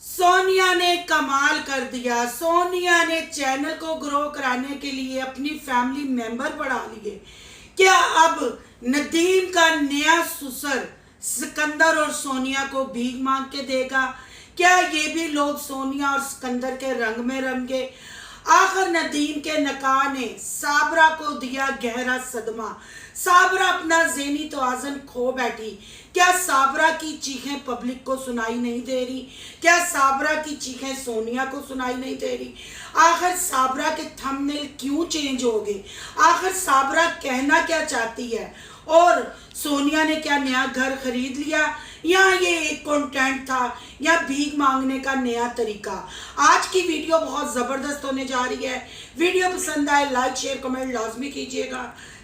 सोनिया ने कमाल कर दिया। सोनिया ने चैनल को ग्रो कराने के लिए अपनी फैमिली मेंबर बढ़ा लिए। क्या अब नदीम का नया ससुर सिकंदर और सोनिया को भीख मांग के देगा? क्या ये भी लोग सोनिया और सिकंदर के रंग में रंगे? आखिर नदीम के निकाह ने साबरा को दिया गहरा सदमा। साबरा अपना ज़हनी तवाज़ुन खो बैठी। क्या साबरा की चीखें पब्लिक को सुनाई नहीं दे रही? क्या साबरा की चीखें सोनिया को सुनाई नहीं दे रही? आखिर साबरा के थंबनेल क्यों चेंज हो गए? आखिर साबरा कहना क्या चाहती है? और सोनिया ने क्या नया घर खरीद लिया, या ये एक कंटेंट था, या भीख मांगने का नया तरीका? आज की वीडियो बहुत ज़बरदस्त होने जा रही है। वीडियो पसंद आए लाइक शेयर कमेंट लाजमी कीजिएगा।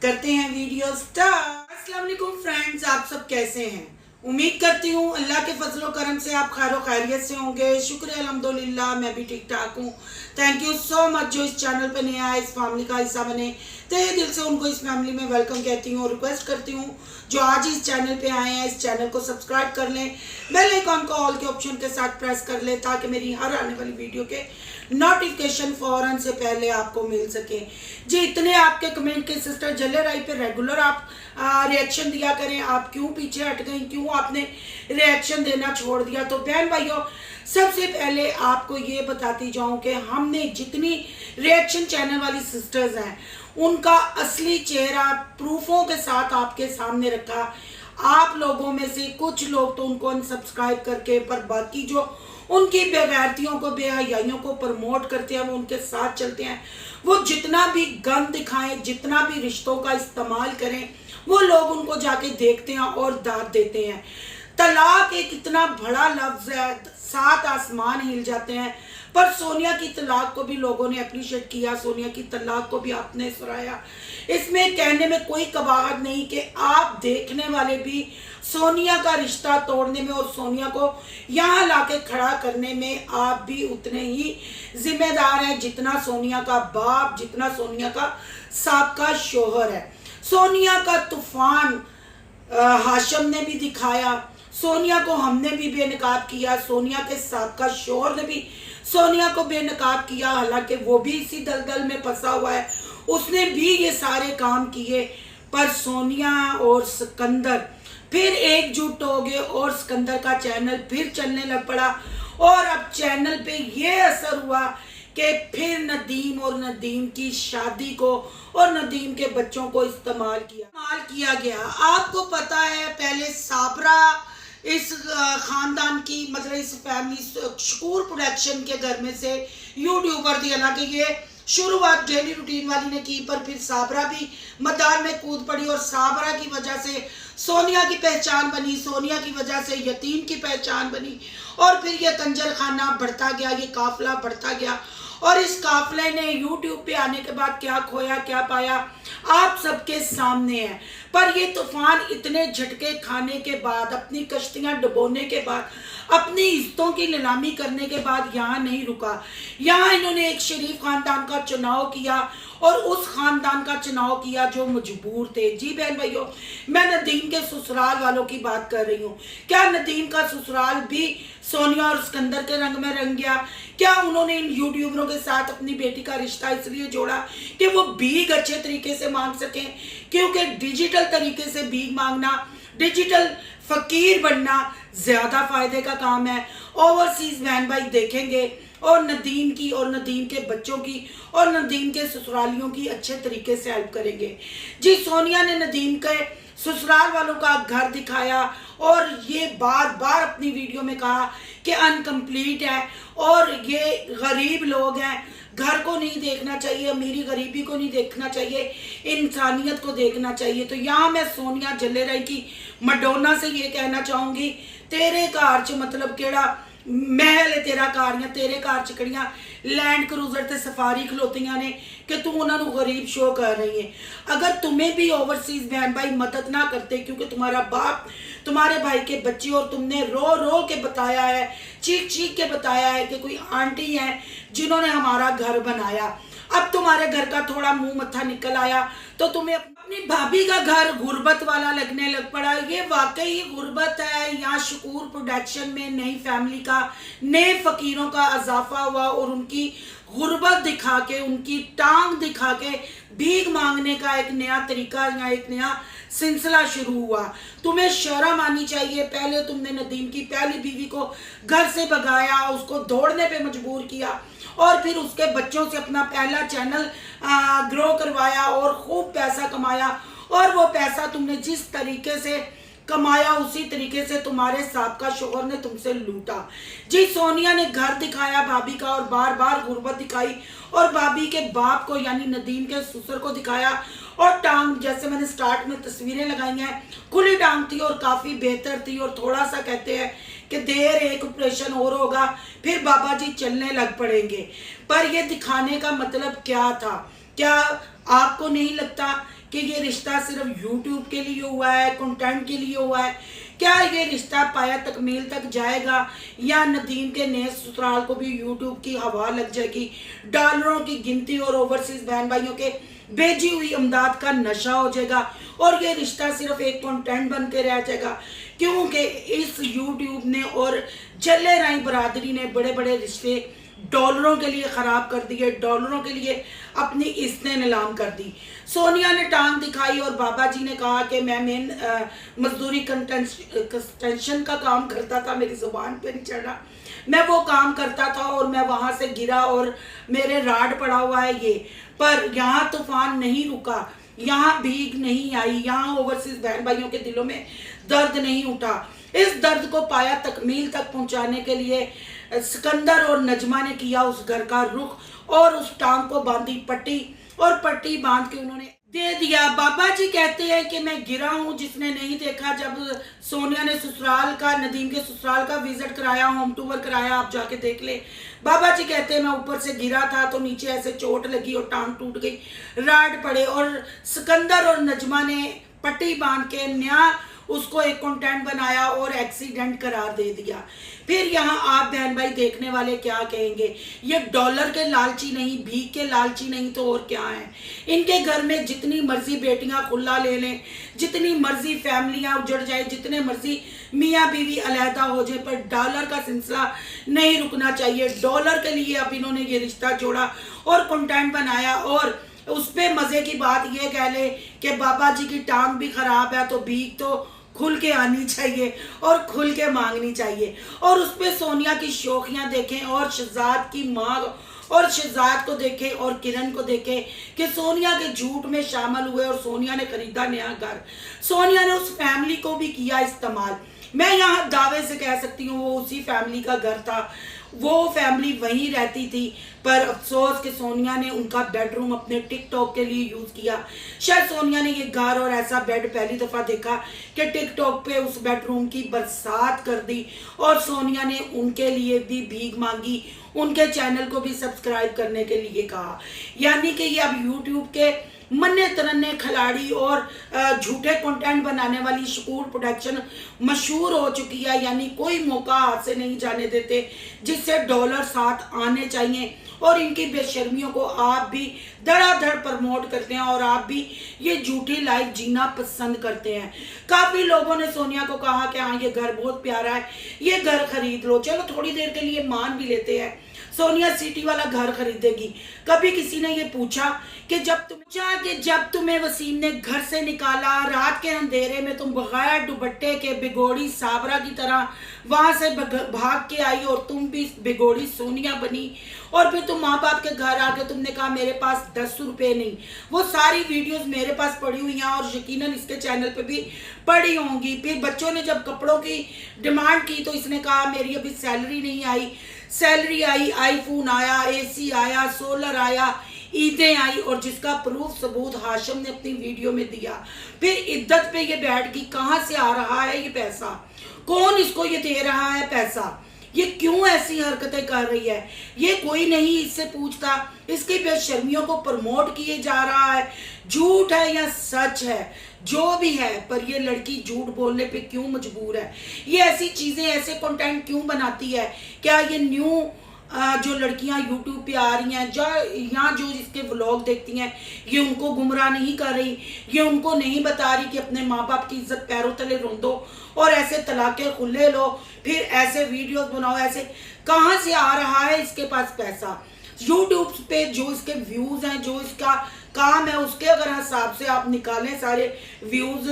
करते हैं वीडियो स्टार्ट। अस्सलाम वालेकुम फ्रेंड्स, आप सब कैसे हैं? उम्मीद करती हूँ अल्लाह के फजलो करम से आप खैर खैरियत से होंगे। शुक्र है अल्हम्दुलिल्लाह, मैं भी ठीक ठाक हूँ। थैंक यू सो मच जो इस चैनल पे नया है, इस फैमिली का हिस्सा बने। तहे दिल से उनको इस फैमिली में वेलकम कहती हूँ और रिक्वेस्ट करती हूँ जो आज इस चैनल पे आए हैं इस चैनल को सब्सक्राइब कर लें, बेल आइकॉन को ऑल के ऑप्शन के साथ प्रेस कर लें ताकि मेरी हर आने वाली वीडियो के नोटिफिकेशन फौरन से पहले आपको मिल सके। जी, इतने आपके कमेंट के सिस्टर जले राई पे रेगुलर आप रिएक्शन दिया करें। आप क्यों पीछे हट गई, क्यों आपने रिएक्शन देना छोड़ दिया? तो बहन भाइयों, सबसे पहले आपको ये बताती जाऊं कि हमने जितनी रिएक्शन चैनल वाली सिस्टर्स हैं उनका असली चेहरा प्रूफों के साथ आपके सामने रखा। आप लोगों में से कुछ लोग तो उनको अनसब्सक्राइब करके, पर बाकी जो उनकी बेगैरतियों को, बेहयाइयों को प्रमोट करते हैं, वो उनके साथ चलते हैं। वो जितना भी गंद दिखाएं, जितना भी रिश्तों का इस्तेमाल करें, वो लोग उनको जाके देखते हैं और दाद देते हैं। तलाक एक इतना बड़ा लफ्ज है, 7 आसमान हिल जाते हैं, पर सोनिया की तलाक को भी लोगों ने अप्रिशिएट किया। सोनिया की तलाक को भी आपने सराहा। इसमें कहने में कोई कबाहत नहीं कि आप देखने वाले भी सोनिया का रिश्ता तोड़ने में और सोनिया को यहाँ लाके खड़ा करने में आप भी उतने ही जिम्मेदार हैं जितना सोनिया का बाप, जितना सोनिया का साबका शोहर है। सोनिया का तूफान हाशम ने भी दिखाया, सोनिया को हमने भी बेनकाब किया, सोनिया के साबका शोहर ने भी सोनिया को बेनकाब किया, हालांकि वो भी इसी दलदल में फंसा हुआ है, उसने भी ये सारे काम किए। पर सोनिया और सिकंदर फिर एकजुट हो गए और सिकंदर का चैनल फिर चलने लग पड़ा। और अब चैनल पे ये असर हुआ कि फिर नदीम और नदीम की शादी को और नदीम के बच्चों को इस्तेमाल किया गया। आपको पता है पहले साबरा इस खानदान की, मतलब इस फैमिली शकूर प्रोडक्शन के घर में से यूट्यूबर थी। हालांकि ये शुरुआत डेली रूटीन वाली ने की, पर फिर साबरा भी मैदान में कूद पड़ी और साबरा की वजह से सोनिया की पहचान बनी, सोनिया की वजह से यतीम की पहचान बनी, और फिर ये कंजर खाना बढ़ता गया, ये काफिला बढ़ता गया। और इस काफिले ने यूट्यूब पे आने के बाद क्या खोया क्या पाया आप सबके सामने है। पर ये तूफान इतने झटके खाने के बाद, अपनी कश्तियां डुबोने के बाद, अपनी इज्जतों की नीलामी करने के बाद यहाँ नहीं रुका। यहाँ इन्होंने एक शरीफ खानदान का चुनाव किया और उस खानदान का चुनाव किया जो मजबूर थे। जी बहन भाइयों, मैं नदीम के ससुराल वालों की बात कर रही हूँ। क्या नदीम का ससुराल भी सोनिया और सिकंदर के रंग में रंग गया? क्या उन्होंने इन यूट्यूबरों के साथ अपनी बेटी का रिश्ता इसलिए जोड़ा कि वो भीख अच्छे तरीके से मांग सकें? क्योंकि डिजिटल तरीके से भीख मांगना, डिजिटल फकीर बनना ज्यादा फायदे का काम है। ओवरसीज बहन भाई देखेंगे और नदीम की और नदीम के बच्चों की और नदीम के ससुरालियों की अच्छे तरीके से हेल्प करेंगे। जी, सोनिया ने नदीम के ससुराल वालों का घर दिखाया और ये बार बार अपनी वीडियो में कहा कि अनकम्प्लीट है और ये गरीब लोग हैं, घर को नहीं देखना चाहिए, अमीरी गरीबी को नहीं देखना चाहिए, इंसानियत को देखना चाहिए। तो यहाँ मैं सोनिया जले राई की मडोना से ये कहना चाहूँगी, तेरे घर च मतलब केड़ा महल है तेरा घर, या तेरे घर च कड़ियां लैंड क्रूजर ते सफारी खलोतियां ने कि तू उन्होंने गरीब शो कर रही है। अगर तुम्हें भी ओवरसीज बहन भाई मदद ना करते, क्योंकि तुम्हारा बाप, तुम्हारे भाई के बच्चे, और तुमने रो रो के बताया है, चीख चीख के बताया है कि कोई आंटी है जिन्होंने हमारा घर बनाया, अब तुम्हारे घर का थोड़ा मुंह मत्था निकल आया तो तुम्हें अपनी भाभी का घर गुर्बत वाला लगने लग पड़ा। ये वाकई गुर्बत है। यहाँ शकूर प्रोडक्शन में नई फैमिली का, नए फकीरों का इजाफा हुआ और उनकी गुर्बत दिखा के, उनकी टांग दिखा के भीख मांगने का एक नया तरीका या एक नया सिलसिला शुरू हुआ। तुम्हें शर्म आनी चाहिए। पहले तुमने नदीम की पहली बीवी को घर से भगाया, उसको दौड़ने पे मजबूर किया और फिर उसके बच्चों से अपना पहला चैनल ग्रो करवाया और खूब पैसा कमाया। और वो पैसा तुमने जिस तरीके से कमाया उसी तरीके से तुम्हारे साबका शोहर ने तुमसे लूटा। जी सोनिया ने घर दिखाया भाभी का और बार बार गुर्बत दिखाई और भाभी के बाप को यानी नदीम के ससुर को दिखाया। और टांग, जैसे मैंने स्टार्ट में तस्वीरें लगाई हैं, खुली टांग थी और काफ़ी बेहतर थी। और थोड़ा सा कहते हैं कि देर एक ऑपरेशन और होगा फिर बाबा जी चलने लग पड़ेंगे। पर ये दिखाने का मतलब क्या था? क्या आपको नहीं लगता कि ये रिश्ता सिर्फ YouTube के लिए हुआ है, कंटेंट के लिए हुआ है? क्या ये रिश्ता पाया तकमील तक जाएगा या नदीम के नए ससुराल को भी YouTube की हवा लग जाएगी? डॉलरों की गिनती और ओवरसीज बहन भाइयों के भेजी हुई इमदाद का नशा हो जाएगा और ये रिश्ता सिर्फ एक कंटेंट बन के रह जाएगा? क्योंकि इस YouTube ने और जल्ले राई बरादरी ने बड़े बड़े रिश्ते डॉलरों के लिए ख़राब कर दिए, डॉलरों के लिए अपनी इज्जतें नीलाम कर दी। सोनिया ने टांग दिखाई और बाबा जी ने कहा कि मैं मेन मजदूरी कंस्ट्रक्शन का काम करता था, मेरी ज़ुबान पे नहीं चढ़ा, मैं वो काम करता था और मैं वहाँ से गिरा और मेरे राड पड़ा हुआ है ये। पर यहाँ तूफान नहीं रुका, यहाँ भीख नहीं आई, यहाँ ओवरसीज बहन भाइयों के दिलों में दर्द नहीं उठा। इस दर्द को पाया तकमील तक पहुँचाने के लिए सिकंदर और नजमा ने किया उस घर का रुख और उस टांग को बांधी पट्टी और पट्टी बांध के उन्होंने दे दिया। बाबा जी कहते हैं कि मैं गिरा हूँ, जिसने नहीं देखा जब सोनिया ने ससुराल का, नदीम के ससुराल का विजिट कराया, होम टूर कराया, आप जाके देख ले। बाबा जी कहते हैं मैं ऊपर से गिरा था तो नीचे ऐसे चोट लगी और टांग टूट गई, राड पड़े और सिकंदर और नजमा ने पट्टी बांध के नया उसको एक कंटेंट बनाया और एक्सीडेंट करार दे दिया। फिर यहाँ आप बहन भाई देखने वाले क्या कहेंगे? ये डॉलर के लालची नहीं, भीख के लालची नहीं तो और क्या है? इनके घर में जितनी मर्जी बेटियां खुला ले लें, जितनी मर्जी फैमिलियां उजड़ जाए, जितने मर्जी मियाँ बीवी अलहदा हो जाए, पर डॉलर का सिलसिला नहीं रुकना चाहिए। डॉलर के लिए अब इन्होंने ये रिश्ता जोड़ा और कंटेंट बनाया और उस पर मज़े की बात यह कह ले कि बाबा जी की टांग भी खराब है तो भीख तो खुल के आनी चाहिए और खुल के मांगनी चाहिए। और उस पर सोनिया की शौकियाँ देखें और शहजाद की माँ और शहजाद को देखें और किरण को देखें कि सोनिया के झूठ में शामिल हुए और सोनिया ने खरीदा नया घर। सोनिया ने उस फैमिली को भी किया इस्तेमाल। मैं यहाँ दावे से कह सकती हूँ वो उसी फैमिली का घर था, वो फैमिली वहीं रहती थी। पर अफसोस कि सोनिया ने उनका बेडरूम अपने टिकटॉक के लिए यूज़ किया। शायद सोनिया ने ये घर और ऐसा बेड पहली दफ़ा देखा कि टिकटॉक पे उस बेडरूम की बरसात कर दी और सोनिया ने उनके लिए भी भीख मांगी, उनके चैनल को भी सब्सक्राइब करने के लिए कहा। यानी कि ये अब यूट्यूब के मन्ने तरन्ने खिलाड़ी और झूठे कंटेंट बनाने वाली शकूर प्रोडक्शन मशहूर हो चुकी है। यानी कोई मौका हाथ से नहीं जाने देते जिससे डॉलर साथ आने चाहिए और इनकी बेशर्मियों को आप भी धड़ाधड़ प्रमोट करते हैं और आप भी ये झूठी लाइफ जीना पसंद करते हैं। काफ़ी लोगों ने सोनिया को कहा कि हाँ ये घर बहुत प्यारा है, ये घर खरीद लो। चलो थोड़ी देर के लिए मान भी लेते हैं सोनिया सिटी वाला घर खरीदेगी। कभी किसी ने ये पूछा कि जब तुम्हें वसीम ने घर से निकाला, रात के अंधेरे में तुम बगैर दुपट्टे के बिगोड़ी साबरा की तरह वहां से भाग के आई और तुम भी बिगोड़ी सोनिया बनी और फिर तुम माँ बाप के घर आके तुमने कहा मेरे पास 10 रुपए नहीं। वो सारी वीडियोस मेरे पास पड़ी हुई हैं और यकीनन इसके चैनल पे भी पड़ी होंगी। फिर बच्चों ने जब कपड़ों की डिमांड की तो इसने कहा मेरी अभी सैलरी नहीं आई। सैलरी आई, आईफोन आया, एसी आया, सोलर आया, ईदें आई और जिसका प्रूफ सबूत हाशिम ने अपनी वीडियो में दिया। फिर इद्दत पे ये बैठ गई, कहाँ से आ रहा है ये पैसा, कौन इसको ये दे रहा है पैसा, ये क्यों ऐसी हरकतें कर रही है, ये कोई नहीं इससे पूछता। इसकी बेशर्मियों को प्रमोट किए जा रहा है। झूठ है या सच है जो भी है, पर ये लड़की झूठ बोलने पे क्यों मजबूर है? ये ऐसी चीजें, ऐसे कंटेंट क्यों बनाती है? क्या ये न्यू जो लड़कियां यूट्यूब पे आ रही हैं, जो इसके व्लॉग देखती हैं, ये उनको गुमराह नहीं कर रही, ये उनको नहीं बता रही कि अपने माँ बाप की इज्जत पैरों तले रोंदो और ऐसे तलाके खुले लो, फिर ऐसे वीडियोस बनाओ। ऐसे कहाँ से आ रहा है इसके पास पैसा? यूट्यूब पे जो इसके व्यूज हैं, जो इसका काम है, उसके अगर हिसाब से आप निकालें, सारे व्यूज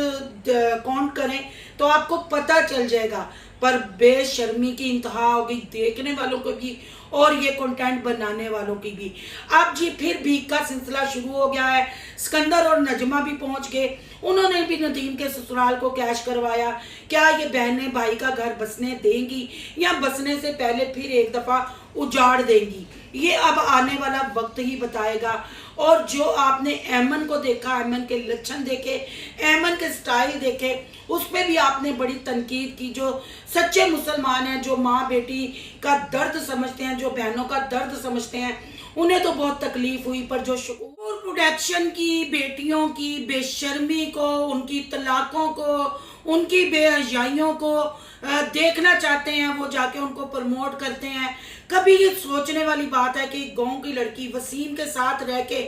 काउंट करें तो आपको पता चल जाएगा। पर बेशर्मी की इंतहा होगी देखने वालों को भी और ये कंटेंट बनाने वालों की भी। अब जी फिर भीख का सिलसिला शुरू हो गया है। सिकंदर और नजमा भी पहुंच गए, उन्होंने भी नदीम के ससुराल को कैश करवाया। क्या ये बहनें भाई का घर बसने देंगी या बसने से पहले फिर एक दफा उजाड़ देंगी, ये अब आने वाला वक्त ही बताएगा। और जो आपने ऐमन को देखा, ऐमन के लक्षण देखे, ऐमन के स्टाइल देखे, उस पर भी आपने बड़ी तनकीद की। जो सच्चे मुसलमान हैं, जो माँ बेटी का दर्द समझते हैं, जो बहनों का दर्द समझते हैं, उन्हें तो बहुत तकलीफ हुई। पर जो शकूर प्रोडक्शन की बेटियों की बेशर्मी को, उनकी तलाकों को, उनकी बेहयाइयों को देखना चाहते हैं, वो जाके उनको प्रमोट करते हैं। कभी ये सोचने वाली बात है कि गांव की लड़की वसीम के साथ रह के,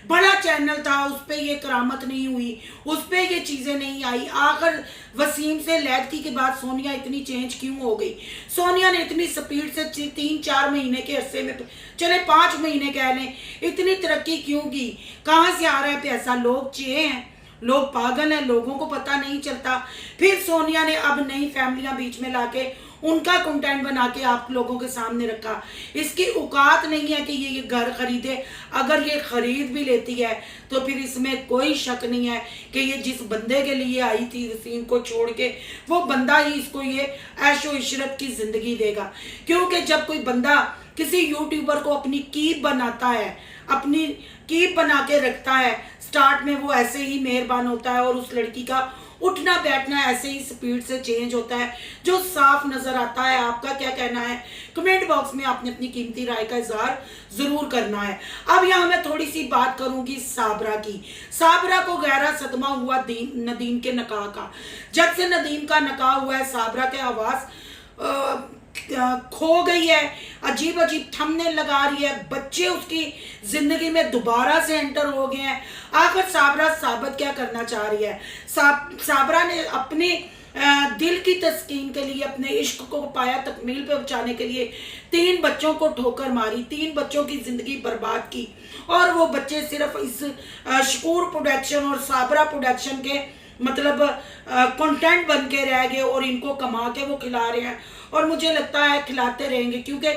बड़ा चैनल था, उस पर ये करामत नहीं हुई, उस पर ये चीज़ें नहीं आई। आखिर वसीम से लैदकी के बाद सोनिया इतनी चेंज क्यों हो गई? सोनिया ने इतनी स्पीड से 3-4 महीने के अरसे में, चले 5 महीने कह लें, इतनी तरक्की क्यों की? कहाँ से आ रहा है पैसा? लोग चे हैं, लोग पागल हैं, लोगों को पता नहीं चलता। फिर सोनिया ने अब नई फैमिलियां बीच में लाके उनका कंटेंट बना के आप लोगों के सामने रखा। इसकी औकात नहीं है कि ये घर खरीदे। अगर ये खरीद भी लेती है तो फिर इसमें कोई शक नहीं है कि ये जिस बंदे के लिए आई थी वसीम को छोड़ के, वो बंदा ही इसको ये ऐशो इशरत की जिंदगी देगा। क्योंकि जब कोई बंदा किसी यूट्यूबर को अपनी कीप बनाता है, अपनी कीप बना के रखता है, स्टार्ट में वो ऐसे ही मेहरबान होता है और उस लड़की का उठना बैठना ऐसे ही स्पीड से चेंज होता है, जो साफ नजर आता है। आपका क्या कहना है? कमेंट बॉक्स में आपने अपनी कीमती राय का इजहार जरूर करना है। अब यहाँ मैं थोड़ी सी बात करूंगी साबरा की। साबरा को गहरा सदमा हुआ नदीम के निकाह का। जब से नदीम का निकाह हुआ है, साबरा के आवाज खो गई है, अजीब अजीब थंबनेल लगा रही है, बच्चे उसकी जिंदगी में दोबारा से एंटर हो गए हैं। आखिर साबरा साबित क्या करना चाह रही है? साबरा ने अपने दिल की तस्कीन के लिए, अपने इश्क को पाया तकमील पे पहुंचाने के लिए 3 बच्चों को ठोकर मारी, 3 बच्चों की जिंदगी बर्बाद की। और वो बच्चे सिर्फ इस शकूर प्रोडक्शन और साबरा प्रोडक्शन के मतलब कंटेंट बन के रह गए और इनको कमा के वो खिला रहे हैं। और मुझे लगता है खिलाते रहेंगे, क्योंकि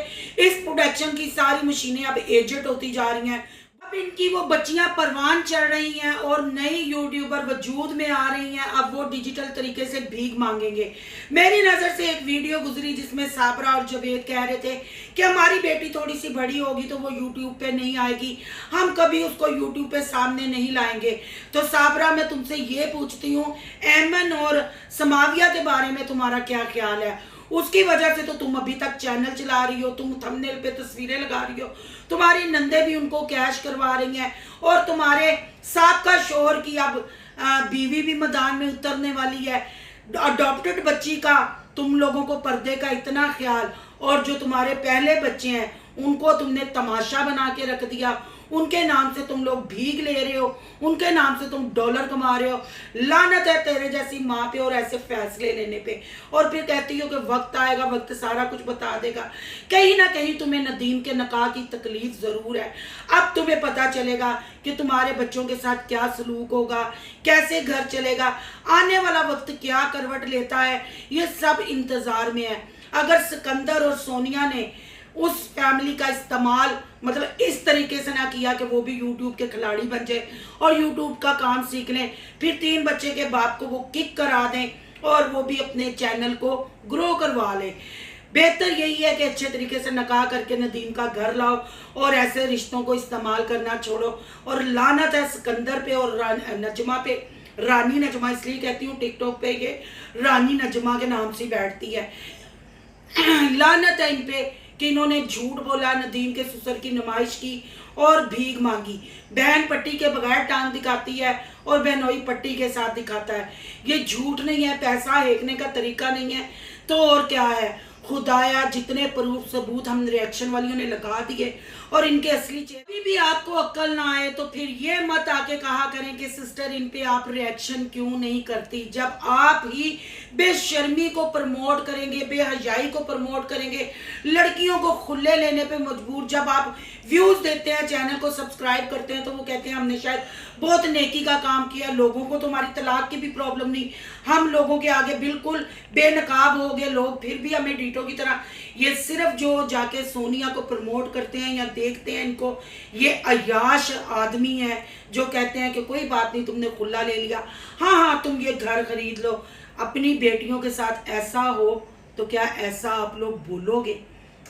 इस प्रोडक्शन की सारी मशीनें अब एजेड होती जा रही हैं। अब इनकी वो बच्चियां परवान चढ़ रही हैं और नई यूट्यूबर वजूद में आ रही हैं। अब वो डिजिटल तरीके से भीख मांगेंगे। मेरी नज़र से एक वीडियो गुजरी जिसमें साबरा और जवेद कह रहे थे कि हमारी बेटी थोड़ी सी बड़ी होगी तो वो यूट्यूब पे नहीं आएगी, हम कभी उसको यूट्यूब पे सामने नहीं लाएंगे। तो साबरा, मैं तुमसे ये पूछती हूँ, ऐमन और समाविया के बारे में तुम्हारा क्या ख्याल है? उसकी वजह से तो तुम अभी तक चैनल चला रही हो, तुम थंबनेल पे तस्वीरें लगा रही हो, तुम्हारी नंदे भी उनको कैश करवा रही हैं और तुम्हारे साबका शोहर की अब बीवी भी मैदान में उतरने वाली है। अडॉप्टेड बच्ची का तुम लोगों को पर्दे का इतना ख्याल, और जो तुम्हारे पहले बच्चे हैं उनको तुमने तमाशा बना के रख दिया। उनके नाम से तुम लोग भीख ले रहे हो, उनके नाम से तुम डॉलर कमा रहे हो। लानत है तेरे जैसी माँ पे और ऐसे फैसले लेने पे। और फिर कहती हो कि वक्त आएगा, वक्त सारा कुछ बता देगा। कहीं ना कहीं तुम्हें नदीम के निकाह की तकलीफ जरूर है। अब तुम्हें पता चलेगा कि तुम्हारे बच्चों के साथ क्या सलूक होगा, कैसे घर चलेगा, आने वाला वक्त क्या करवट लेता है, ये सब इंतजार में है। अगर सिकंदर और सोनिया ने उस फैमिली का इस्तेमाल मतलब इस तरीके से ना किया कि वो भी यूट्यूब के खिलाड़ी बन जाए और यूट्यूब का काम सीख लें, फिर 3 बच्चे के बाप को वो किक करा दें और वो भी अपने चैनल को ग्रो करवा लें। बेहतर यही है कि अच्छे तरीके से निकाह करके नदीम का घर लाओ और ऐसे रिश्तों को इस्तेमाल करना छोड़ो। और लानत है सिकंदर पे और नजमा पे। रानी नजमा इसलिए कहती हूँ, टिकटॉक पे ये रानी नजमा के नाम से बैठती है। लानत है इन पे कि इन्होंने झूठ बोला, नदीम के ससुर की नुमाइश की और भीख मांगी। बहन पट्टी के बगैर टांग दिखाती है और बहनोई पट्टी के साथ दिखाता है। ये झूठ नहीं है, पैसा हेकने का तरीका नहीं है तो और क्या है। खुदाया जितने प्रूफ सबूत हम रिएक्शन वालियों ने लगा दिए और इनके असली चेहरे भी आपको अक्ल ना आए तो फिर ये मत आके कहा करें कि सिस्टर इन पे आप रिएक्शन क्यों नहीं करती। जब आप ही बेशर्मी को प्रमोट करेंगे, बेहयाई को प्रमोट करेंगे, लड़कियों को खुले लेने पे मजबूर, जब आप व्यूज देते हैं, चैनल को सब्सक्राइब करते हैं तो वो कहते हैं हमने शायद बहुत नेकी का काम किया, लोगों को तो हमारी तलाक की भी प्रॉब्लम नहीं, हम लोगों के आगे बिल्कुल बेनकाब हो गए लोग, फिर भी हमें डीटो की तरह। ये सिर्फ जो जाके सोनिया को प्रमोट करते हैं या देखते हैं इनको, ये अयाश आदमी है जो कहते हैं कि कोई बात नहीं तुमने खुला ले लिया, हाँ हाँ तुम ये घर खरीद लो, अपनी बेटियों के साथ ऐसा हो तो क्या ऐसा आप लोग बोलोगे?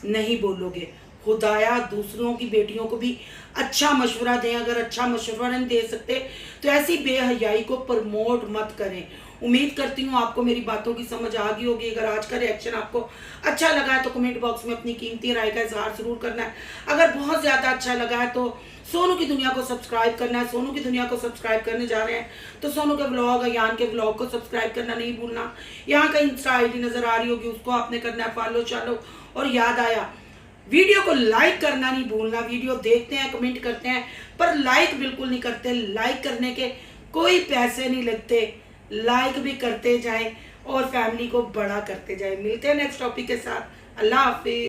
नहीं बोलोगे। खुदाया दूसरों की बेटियों को भी अच्छा मशवरा दें, अगर अच्छा मशवरा नहीं दे सकते तो ऐसी बेहयाई को प्रमोट मत करें। उम्मीद करती हूँ आपको मेरी बातों की समझ आ गई होगी। अगर आज का रिएक्शन आपको अच्छा लगा है तो कमेंट बॉक्स में अपनी कीमती राय का इजहार जरूर करना है। अगर बहुत ज़्यादा अच्छा लगा है तो सोनू की दुनिया को सब्सक्राइब करना है। सोनू की दुनिया को सब्सक्राइब करने जा रहे हैं तो सोनू के ब्लॉग, यान के ब्लॉग को सब्सक्राइब करना नहीं भूलना। यहाँ का इंस्टा आईडी नजर आ रही होगी, उसको आपने करना है फॉलो चालो। और याद आया, वीडियो को लाइक करना नहीं भूलना। वीडियो देखते हैं, कमेंट करते हैं, पर लाइक बिल्कुल नहीं करते। लाइक करने के कोई पैसे नहीं लगते, लाइक भी करते जाएं और फैमिली को बड़ा करते जाएं। मिलते हैं नेक्स्ट टॉपिक के साथ। अल्लाह हाफिज।